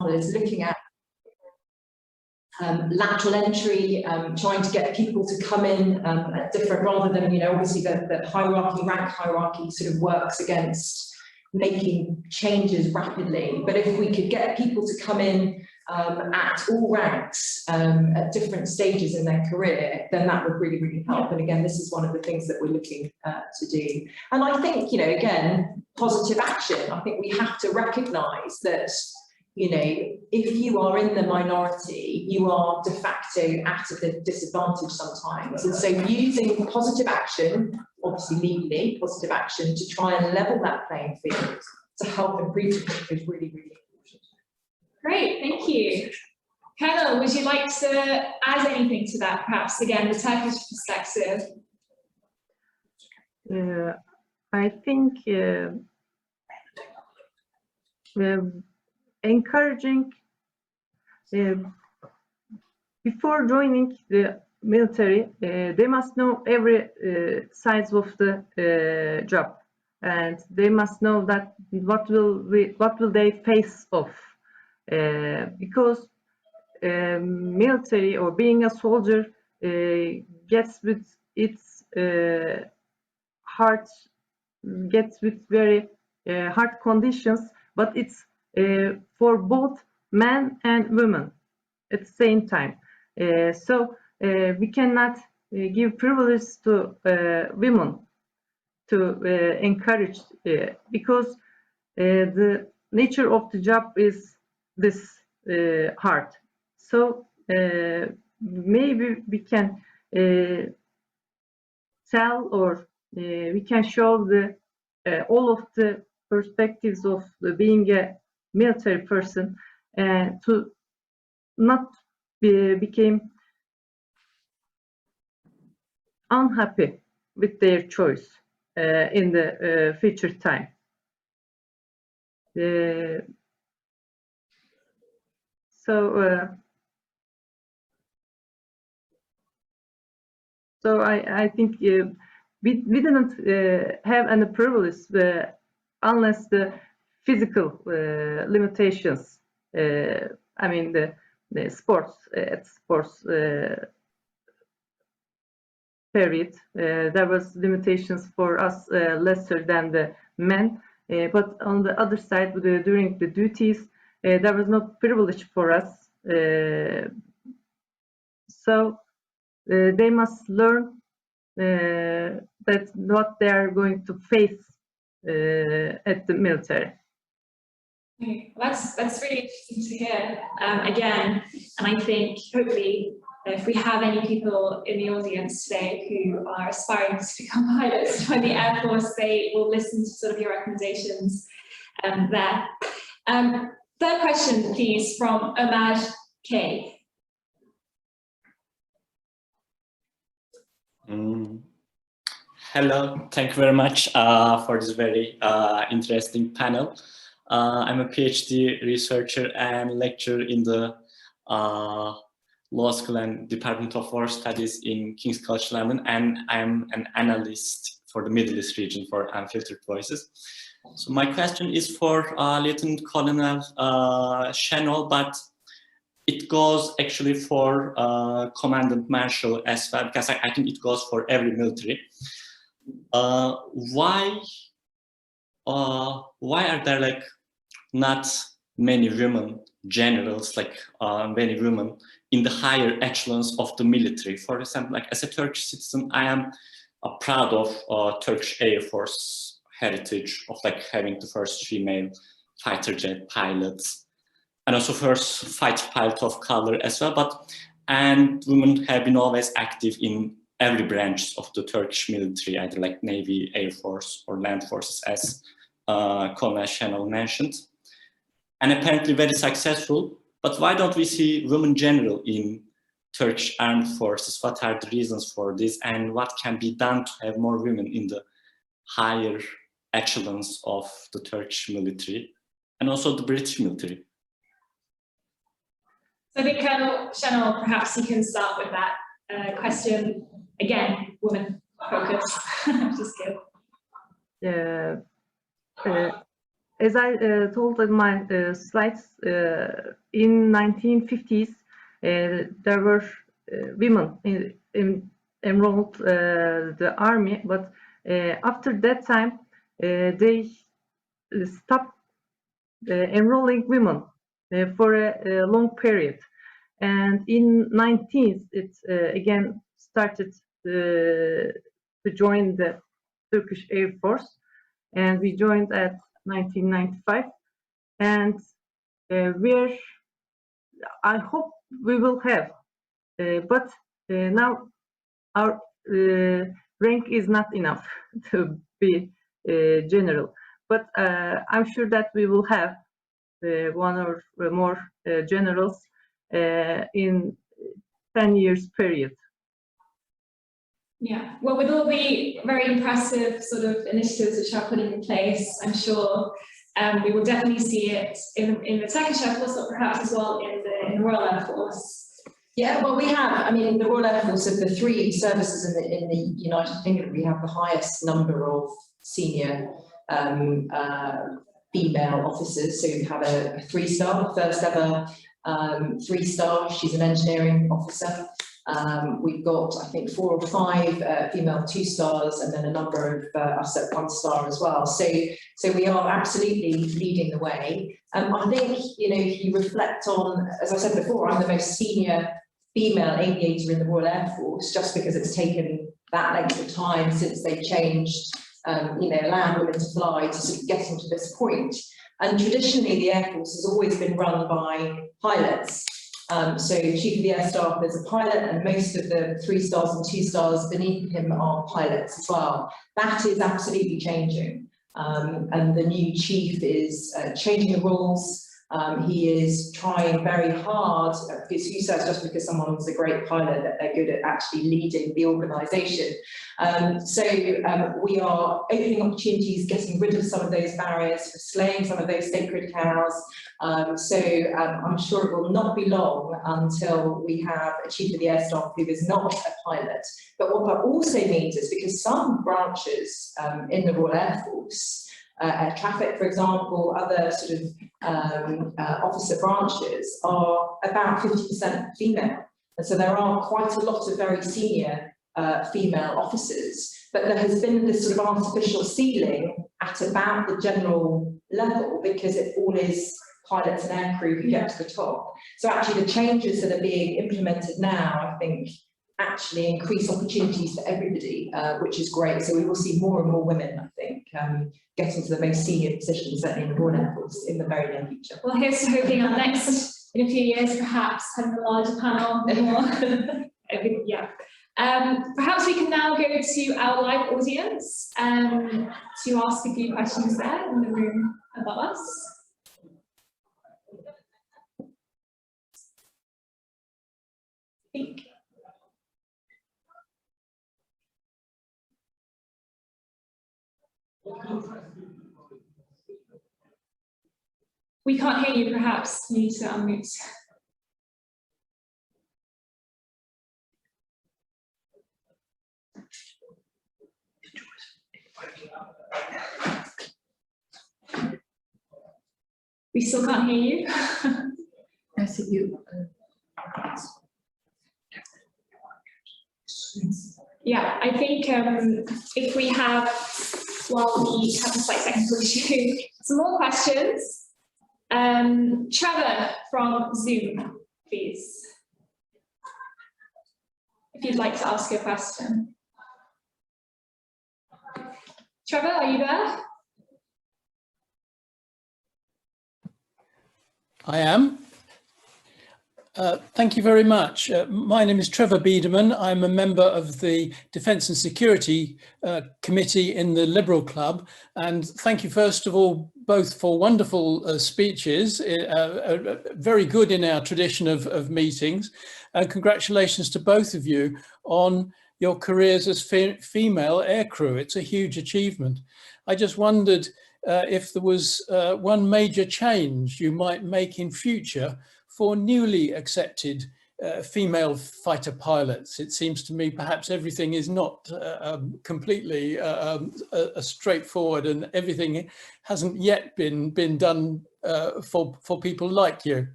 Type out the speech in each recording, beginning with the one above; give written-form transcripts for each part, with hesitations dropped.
is looking at lateral entry, trying to get people to come in at different, rather than, obviously the hierarchy, rank hierarchy sort of works against making changes rapidly. But if we could get people to come in at all ranks at different stages in their career, then that would really, really help. And again, this is one of the things that we're looking to do. And I think, again, positive action. I think we have to recognise that, if you are in the minority, you are de facto at a disadvantage sometimes. And so using positive action, obviously legally, positive action, to try and level that playing field to help improve it is really, really important. Great, thank you. Colonel, would you like to add anything to that, perhaps, again, the Turkish perspective? I think encouraging, before joining the military, they must know every size of the job, and they must know that what will they face off, because military or being a soldier gets with its gets with very hard conditions, but it's for both men and women at the same time. So we cannot give privilege to women to encourage, because the nature of the job is this hard. So maybe we can tell, or we can show the all of the perspectives of being a military person, to not become unhappy with their choice in the future time. So I think we didn't have any privilege unless the physical limitations. I mean the sports period, there was limitations for us lesser than the men, but on the other side, during the duties, there was no privilege for us. So they must learn that what they are going to face at the military. Okay. Well, that's really interesting to hear. Again, and I think hopefully if we have any people in the audience today who are aspiring to become pilots to join the Air Force, they will listen to sort of your recommendations there. Third question, please, from Omaj K. Hello, thank you very much for this very interesting panel. I'm a PhD researcher and lecturer in the Law School and Department of War Studies in King's College London, and I'm an analyst for the Middle East region for Unfiltered Voices. So my question is for Lieutenant Colonel Senol, but it goes actually for Commandant Marshall as well, because I think it goes for every military. Why are there like not many women generals, like many women in the higher echelons of the military? For example, like as a Turkish citizen, I am proud of Turkish Air Force heritage of like having the first female fighter jet pilots, and also first fighter pilot of color as well. And women have been always active in every branch of the Turkish military, either like Navy, Air Force, or Land Forces, as Colonel Senol mentioned, and apparently very successful. But why don't we see women general in Turkish Armed Forces? What are the reasons for this, and what can be done to have more women in the higher echelons of the Turkish military and also the British military? So I think Colonel Senol, perhaps you can start with that question. Again, women focus. Just good. as I told in my slides, in 1950s, there were women enrolled the army, but after that time, they stopped enrolling women for a long period. And in 19th, it again started to join the Turkish Air Force, and we joined at 1995. And I hope we will have, but now our rank is not enough to be general. But I'm sure that we will have one or more generals in 10 years period. Yeah, well, with all the very impressive sort of initiatives which are putting in place, I'm sure we will definitely see it in the Turkish Air Force, but perhaps as well in the Royal Air Force. Yeah, well, we have, I mean, the Royal Air Force, of the 3 services in the United Kingdom, we have the highest number of senior female officers. So we have a 3-star, first ever 3-star. She's an engineering officer. We've got, I think, 4 or 5 female 2-stars, and then a number of us at 1-star as well. So we are absolutely leading the way. I think, you know, if you reflect on, as I said before, I'm the most senior female aviator in the Royal Air Force, just because it's taken that length of time since they changed, you know, land women to fly to sort of getting to this point. And traditionally, the Air Force has always been run by pilots. So Chief of the Air Staff is a pilot, and most of the 3-stars and 2-stars beneath him are pilots as well. That is absolutely changing. And the new chief is changing the rules. He is trying very hard, because who says just because someone's a great pilot that they're good at actually leading the organisation. So we are opening opportunities, getting rid of some of those barriers, for slaying some of those sacred cows. So I'm sure it will not be long until we have a Chief of the Air Staff who is not a pilot. But what that also means is, because some branches in the Royal Air Force, air traffic, for example, other sort of officer branches are about 50% female. And so there are quite a lot of very senior female officers, but there has been this sort of artificial ceiling at about the general level, because it all is pilots and aircrew who get to the top. So actually the changes that are being implemented now, I think, actually increase opportunities for everybody, which is great. So we will see more and more women, I think, getting to the most senior positions, certainly in the Royal Air Force, in the very near future. Well, here's to hoping our next, in a few years, perhaps having a larger panel. Yeah. Perhaps we can now go to our live audience to ask a few questions there in the room above us. We can't hear you, perhaps you need to unmute. We still can't hear you. I see you. Yeah, I think if we have, while we have a slight technical issue, some more questions. Trevor from Zoom, please. If you'd like to ask your question. Trevor, are you there? I am. Thank you very much. My name is Trevor Bedeman. I'm a member of the Defence and Security Committee in the Liberal Club. And thank you, first of all, both for wonderful speeches, very good in our tradition of meetings. And congratulations to both of you on your careers as female aircrew. It's a huge achievement. I just wondered if there was one major change you might make in future for newly accepted female fighter pilots. It seems to me perhaps everything is not completely straightforward, and everything hasn't yet been done for people like you.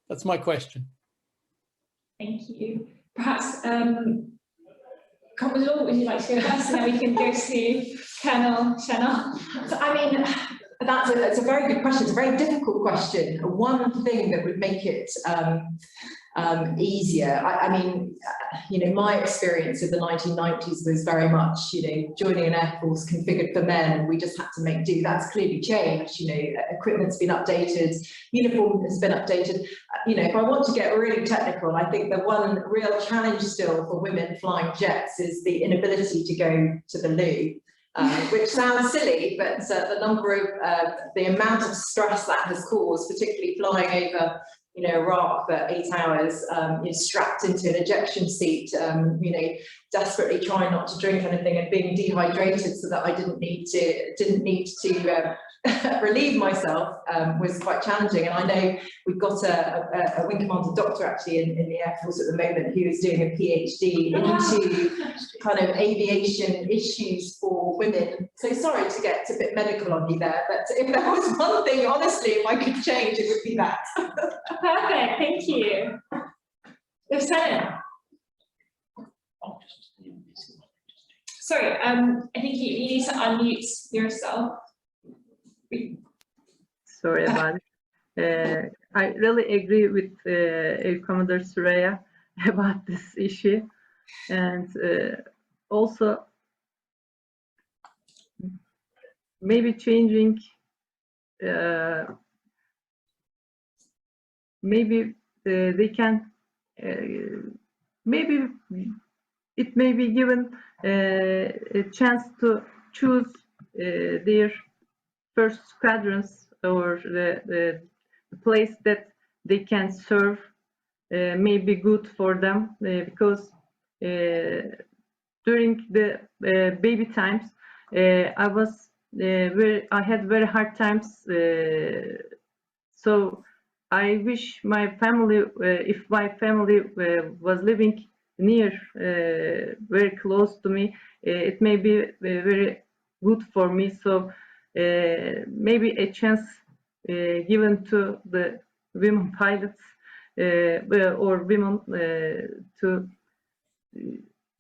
That's my question. Thank you. Perhaps, Commodore, would you like to go first, and then we can go to Colonel Senol? So, I mean, that's a very good question. It's a very difficult question. One thing that would make it easier, I mean, you know, my experience of the 1990s was very much, you know, joining an Air Force configured for men, and we just had to make do. That's clearly changed. You know, equipment's been updated, uniform has been updated. You know, if I want to get really technical, I think the one real challenge still for women flying jets is the inability to go to the loo. Which sounds silly, but the amount of stress that has caused, particularly flying over, you know, Iraq for 8 hours, you're strapped into an ejection seat, you know, desperately trying not to drink anything and being dehydrated so that I didn't need to relieve myself, was quite challenging. And I know we've got a wing commander doctor actually in the Air Force at the moment who is doing a PhD into kind of aviation issues for women. So sorry to get a bit medical on you there, but if there was one thing, honestly, if I could change, it would be that. Perfect, thank you. Lieutenant. Sorry, I think you need to unmute yourself. Sorry about it. I really agree with Commodore Suraya about this issue, and also maybe changing, maybe they can, maybe it may be given a chance to choose their first squadrons, or the place that they can serve may be good for them, because during the baby times I had very hard times, so I wish my family, if my family was living near, very close to me, it may be very good for me. So maybe a chance given to the women pilots or women to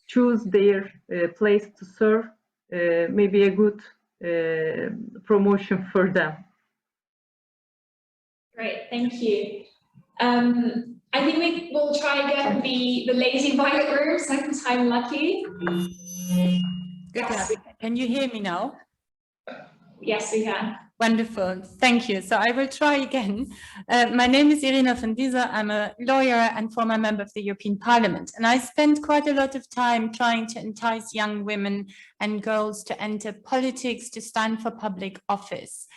choose their place to serve, maybe a good promotion for them. Great, thank you. I think we will try again the lazy pilot room, second time lucky. Good. Yes. Can you hear me now? Yes, we can. Wonderful, thank you. So I will try again. My name is Irina van Dieser. I'm a lawyer and former member of the European Parliament. And I spent quite a lot of time trying to entice young women and girls to enter politics, to stand for public office.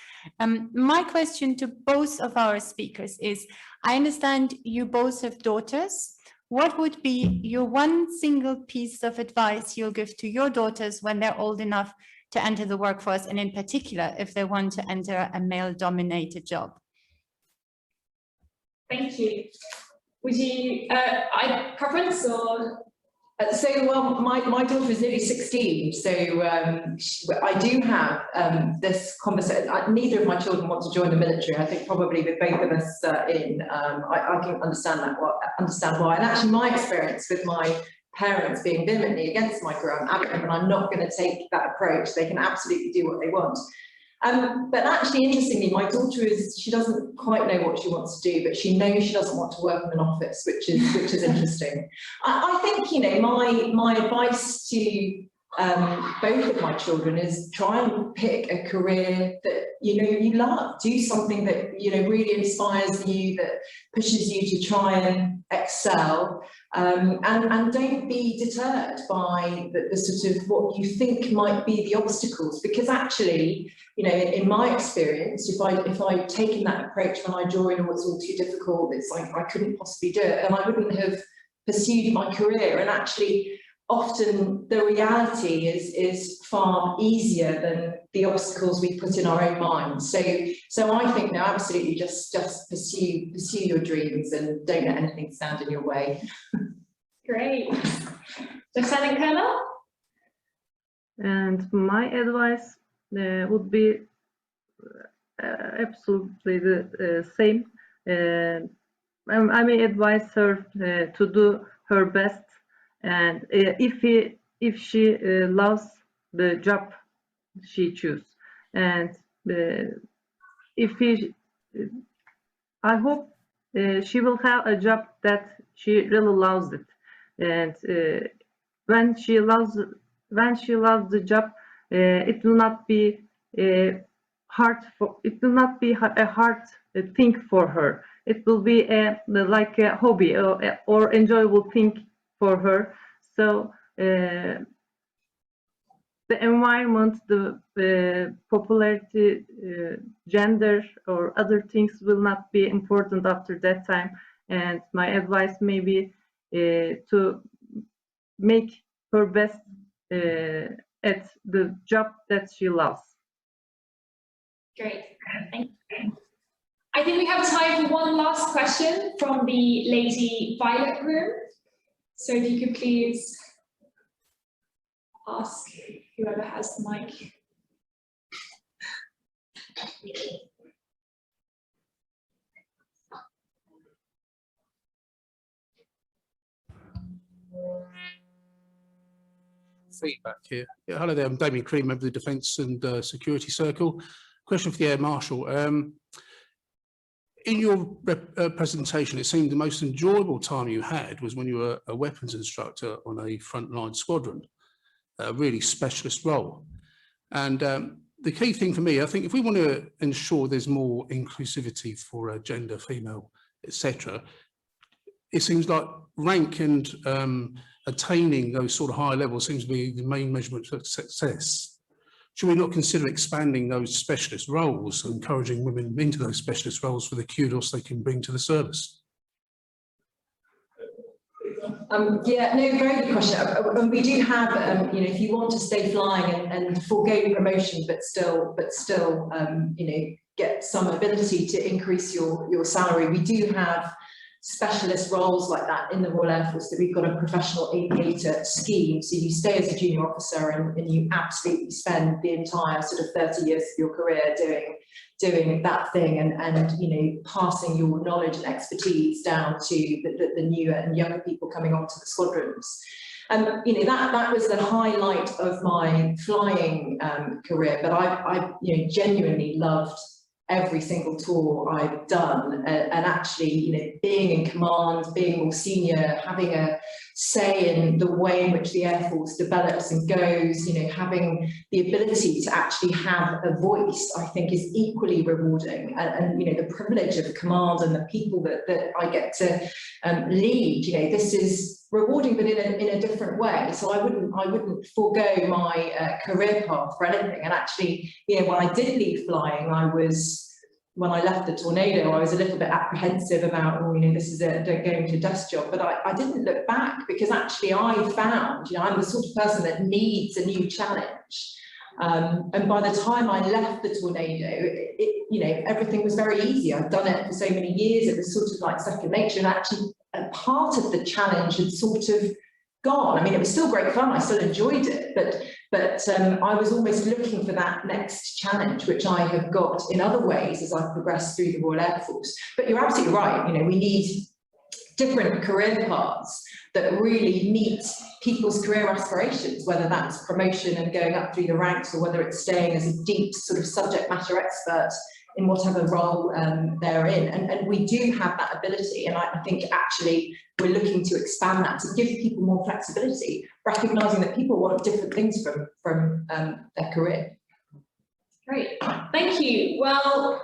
My question to both of our speakers is, I understand you both have daughters. What would be your one single piece of advice you'll give to your daughters when they're old enough to enter the workforce, and in particular, if they want to enter a male-dominated job? Thank you. Would you, preference or? So, well, my daughter is nearly 16, so I do have this conversation. Neither of my children want to join the military. I think probably with both of us I can understand why. And actually, my experience with my parents being vehemently against my career, I'm adamant, and I'm not going to take that approach. They can absolutely do what they want. But actually, interestingly, my daughter she doesn't quite know what she wants to do, but she knows she doesn't want to work in an office, which is interesting. I think, you know, my advice to both of my children is try and pick a career that, you know, you love. Do something that, you know, really inspires you, that pushes you to try and excel, and don't be deterred by the sort of what you think might be the obstacles, because actually, you know, in my experience, if I'd taken that approach when I joined, or it's all too difficult, it's like I couldn't possibly do it, and I wouldn't have pursued my career. And actually, often the reality is far easier than the obstacles we put in our own minds. So I think no, absolutely just pursue your dreams and don't let anything stand in your way. Great. Lieutenant Colonel? And my advice would be absolutely the same. I may advise her to do her best, and if she loves the job she chooses, and I hope she will have a job that she really loves it, and when she loves the job, it will not be a hard thing for her. It will be like a hobby or enjoyable thing for her. So the environment, the popularity, gender or other things will not be important after that time. And my advice may be to make her best at the job that she loves. Great, thank you. I think we have time for one last question from the Lady Violet room. So if you could please ask whoever has the mic. Feedback here. Yeah, hello there, I'm Damien Cream, member of the Defence and Security Circle. Question for the Air Marshal. In your presentation, it seemed the most enjoyable time you had was when you were a weapons instructor on a frontline squadron, a really specialist role. And the key thing for me, I think if we want to ensure there's more inclusivity for gender, female, etc., it seems like rank and attaining those sort of high levels seems to be the main measurement of success. Should we not consider expanding those specialist roles, encouraging women into those specialist roles for the kudos they can bring to the service? Yeah, no, very good question. And we do have, you know, if you want to stay flying and forego promotion, but still, you know, get some ability to increase your salary, we do have specialist roles like that in the Royal Air Force. That we've got a professional aviator scheme, so you stay as a junior officer and you absolutely spend the entire sort of 30 years of your career doing that thing and you know, passing your knowledge and expertise down to the newer and younger people coming onto the squadrons. You know, that was the highlight of my flying career, but I you know, genuinely loved every single tour I've done, and actually, you know, being in command, being more senior, having a say in the way in which the Air Force develops and goes, you know, having the ability to actually have a voice, I think is equally rewarding. And you know, the privilege of command and the people that I get to lead, you know, this is rewarding, but in a different way. So I wouldn't forego my career path for anything. And actually, you know, when I did leave flying, when I left the Tornado, I was a little bit apprehensive about, oh, you know, this is a going to desk job, but I didn't look back, because actually I found, you know, I'm the sort of person that needs a new challenge. And by the time I left the Tornado, you know, everything was very easy. I'd done it for so many years, it was sort of like second nature, and actually a part of the challenge had sort of gone. I mean, it was still great fun, I still enjoyed it, but I was almost looking for that next challenge, which I have got in other ways as I've progressed through the Royal Air Force. But you're absolutely right, you know, we need different career paths that really meet people's career aspirations, whether that's promotion and going up through the ranks, or whether it's staying as a deep sort of subject matter expert in whatever role they're in. And we do have that ability, and I think actually we're looking to expand that to give people more flexibility, recognising that people want different things from their career. Great, thank you. Well,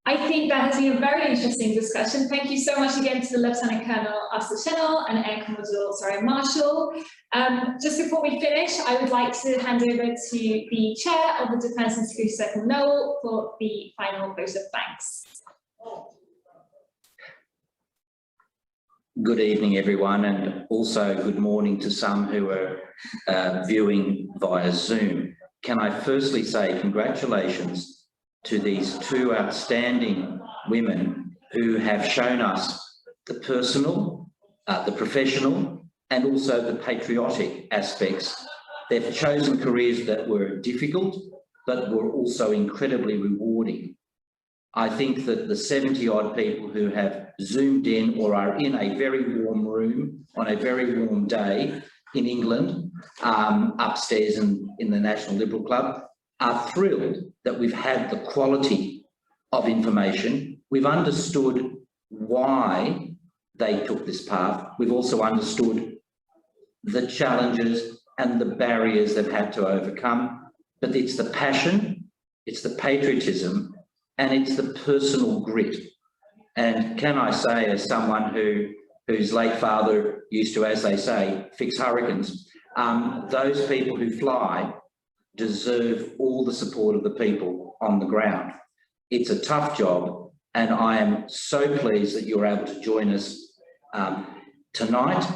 I think that has been a very interesting discussion. Thank you so much again to the Lieutenant Colonel Asli Senol and Air Commodore Suraya Marshall. Just before we finish, I would like to hand over to the Chair of the Defence and Security Circle, Noel, for the final vote of thanks. Good evening, everyone, and also good morning to some who are viewing via Zoom. Can I firstly say congratulations to these two outstanding women who have shown us the personal, the professional, and also the patriotic aspects. They've chosen careers that were difficult, but were also incredibly rewarding. I think that the 70-odd people who have Zoomed in or are in a very warm room on a very warm day in England, upstairs in the National Liberal Club, are thrilled that we've had the quality of information. We've understood why they took this path. We've also understood the challenges and the barriers they've had to overcome. But it's the passion, it's the patriotism, and it's the personal grit. And can I say, as someone whose late father used to, as they say, fix hurricanes, those people who fly deserve all the support of the people on the ground. It's a tough job, and I am so pleased that you're able to join us tonight.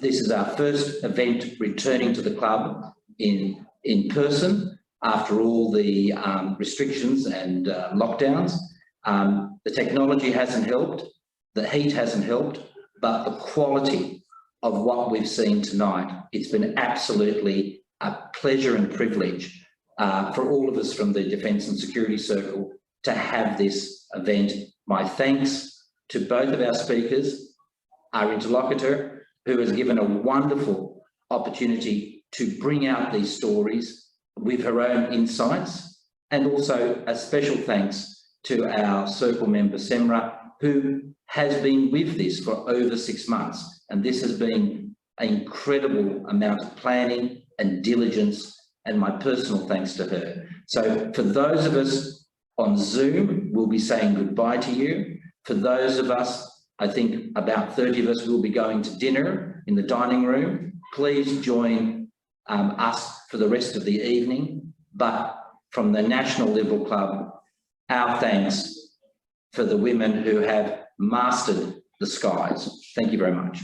This is our first event returning to the club in person after all the restrictions and lockdowns. The technology hasn't helped, the heat hasn't helped, but the quality of what we've seen tonight, it's been absolutely a pleasure and privilege for all of us from the Defence and Security Circle to have this event. My thanks to both of our speakers, our interlocutor, who has given a wonderful opportunity to bring out these stories with her own insights, and also a special thanks to our Circle member, Semra, who has been with this for over 6 months. And this has been an incredible amount of planning and diligence, and my personal thanks to her. So for those of us on Zoom, we'll be saying goodbye to you. For those of us, I think about 30 of us will be going to dinner in the dining room. Please join us for the rest of the evening. But from the National Liberal Club, our thanks for the women who have mastered the skies. Thank you very much.